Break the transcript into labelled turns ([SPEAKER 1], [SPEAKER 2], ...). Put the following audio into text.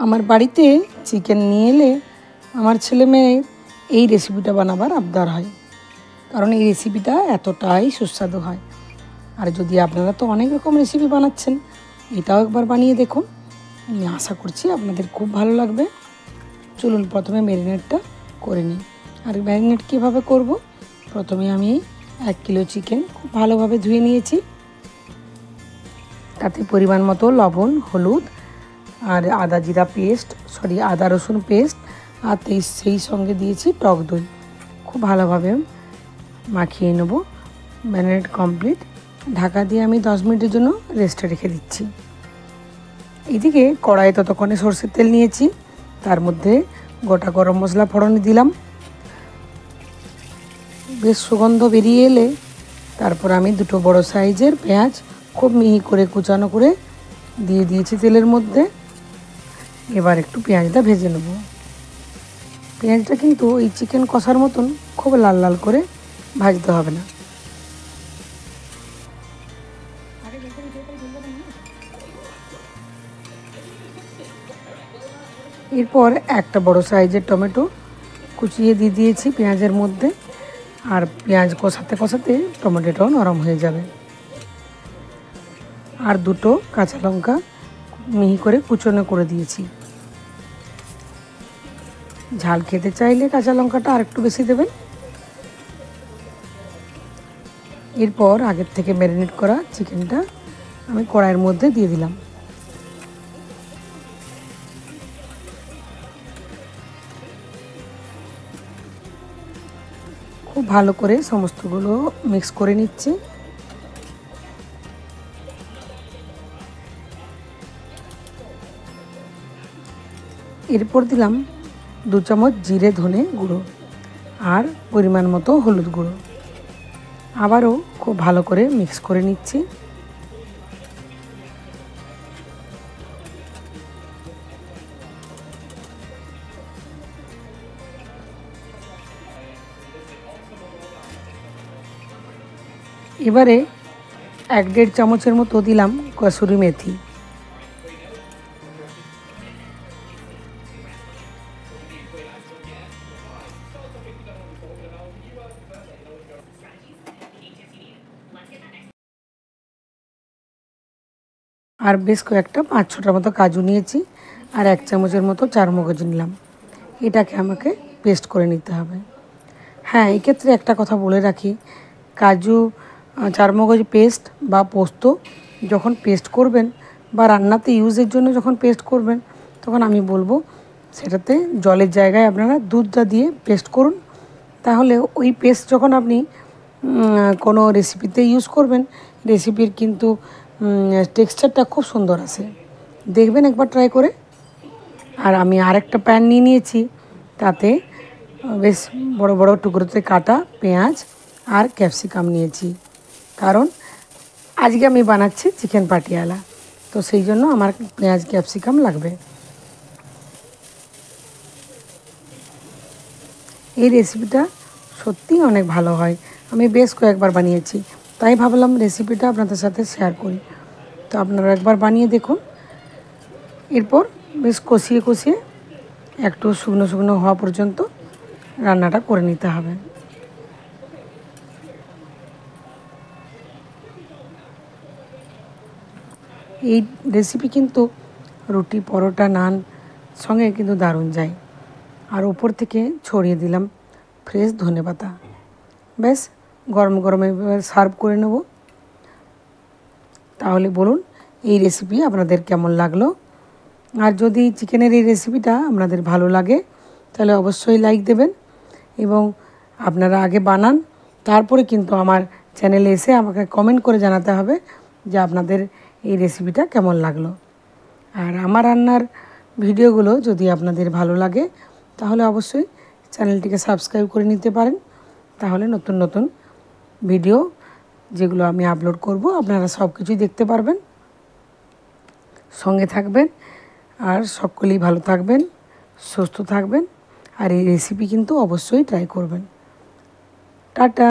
[SPEAKER 1] আমার বাড়িতে চিকেন নিয়ে এলে আমার ছেলে মেয়ের এই রেসিপিটা বানাবার আবদার হয়, কারণ এই রেসিপিটা এতটাই সুস্বাদু হয়। আর যদি আপনারা তো অনেক রকম রেসিপি বানাচ্ছেন, এটাও একবার বানিয়ে দেখুন, আমি আশা করছি আপনাদের খুব ভালো লাগবে। চলুন প্রথমে ম্যারিনেটটা করে নিই। আর ম্যারিনেট কীভাবে করব, প্রথমে আমি 1 কিলো চিকেন খুব ভালোভাবে ধুয়ে নিয়েছি। তাতে পরিমাণ মতো লবণ, হলুদ আর আদা রসুন পেস্ট আর সেই সঙ্গে দিয়েছি টক দই। খুব ভালোভাবে মাখিয়ে নেব। Marinate complete. ঢাকা দিয়ে আমি 10 মিনিটের জন্য রেস্টে রেখে দিচ্ছি। এদিকে কড়াইয়ে ততক্ষণে সরষের তেল নিয়েছি, তার মধ্যে গোটা গরম মশলা ফোড়নে দিলাম। বেশ সুগন্ধ বেরিয়ে এলে তারপর আমি 2 বড় সাইজের পেঁয়াজ খুব মিহি করে কুচানো করে দিয়ে দিয়েছি তেলের মধ্যে। এবার একটু পেঁয়াজটা ভেজে নেব। পেঁয়াজটা কিন্তু এই চিকেন কষার মতন খুব লাল লাল করে ভাজতে হবে না। এরপর একটা বড় সাইজের টমেটো কুচিয়ে দিয়ে দিয়েছি পেঁয়াজের মধ্যে। আর পেঁয়াজ কষাতে কষাতে টমেটোটাও নরম হয়ে যাবে। আর 2 কাঁচা লঙ্কা মিহি করে কুচনো করে দিয়েছি। ঝাল খেতে চাইলে কাঁচা লঙ্কাটা আর একটু বেশি দেবেন। এরপর আগের থেকে ম্যারিনেট করা চিকেনটা আমি কড়াইয়ের মধ্যে দিয়ে দিলাম। খুব ভালো করে সমস্তগুলো মিক্স করে নিচ্ছি। এরপর দিলাম 2 চামচ জিরে ধনে গুঁড়ো আর পরিমাণ মতো হলুদ গুঁড়ো। আবারও খুব ভালো করে মিক্স করে নিচ্ছি। এবারে 1-1.5 চামচের মতো দিলাম কসুরি মেথি। আর বেশ কয়েকটা 5-6টার মতো কাজু নিয়েছি আর 1 চামচের মতো চারমগজ নিলাম। এটাকে আমাকে পেস্ট করে নিতে হবে। হ্যাঁ, এক্ষেত্রে একটা কথা বলে রাখি, কাজু চারমগজ পেস্ট বা পোস্ত যখন পেস্ট করবেন বা রান্নাতে ইউজের জন্য যখন পেস্ট করবেন, তখন আমি বলবো সেটাতে জলের জায়গায় আপনারা দুধটা দিয়ে পেস্ট করুন। তাহলে ওই পেস্ট যখন আপনি কোনো রেসিপিতে ইউজ করবেন, রেসিপির কিন্তু টেক্সচারটা খুব সুন্দর আসে। দেখবেন একবার ট্রাই করে। আর আমি আরেকটা প্যান নিয়ে নিয়েছি, তাতে বেশ বড় বড় টুকরোতে কাটা পেঁয়াজ আর ক্যাপসিকাম নিয়েছি, কারণ আজকে আমি বানাচ্ছি চিকেন পাটিয়ালা, তো সেই জন্য আমার পেঁয়াজ ক্যাপসিকাম লাগবে। এই রেসিপিটা সত্যিই অনেক ভালো হয়। আমি বেশ কয়েকবার বানিয়েছি, তাই ভাবলাম রেসিপিটা আপনাদের সাথে শেয়ার করি। তো আপনারা একবার বানিয়ে দেখুন। এরপর বেশ কষিয়ে কষিয়ে একটু শুকনো শুকনো হওয়া পর্যন্ত রান্নাটা করে নিতে হবে। এই রেসিপি কিন্তু রুটি, পরোটা, নান সঙ্গে কিন্তু দারুণ যায়। আর উপর থেকে ছড়িয়ে দিলাম ফ্রেশ ধনেপাতা। ব্যাস গরম গরমে সার্ভ করে নেব। তাহলে বলুন এই রেসিপি আপনাদের কেমন লাগলো। আর যদি চিকেনের এই রেসিপিটা আপনাদের ভালো লাগে তাহলে অবশ্যই লাইক দেবেন, এবং আপনারা আগে বানান, তারপরে কিন্তু আমার চ্যানেলে এসে আমাকে কমেন্ট করে জানাতে হবে যে আপনাদের এই রেসিপিটা কেমন লাগলো। আর আমার রান্নার ভিডিওগুলো যদি আপনাদের ভালো লাগে তাহলে অবশ্যই চ্যানেলটিকে সাবস্ক্রাইব করে নিতে পারেন। তাহলে নতুন নতুন ভিডিও যেগুলো আমি আপলোড করব আপনারা সব কিছুই দেখতে পারবেন। সঙ্গে থাকবেন আর সকলেই ভালো থাকবেন, সুস্থ থাকবেন। আর এই রেসিপি কিন্তু অবশ্যই ট্রাই করবেন। টাটা।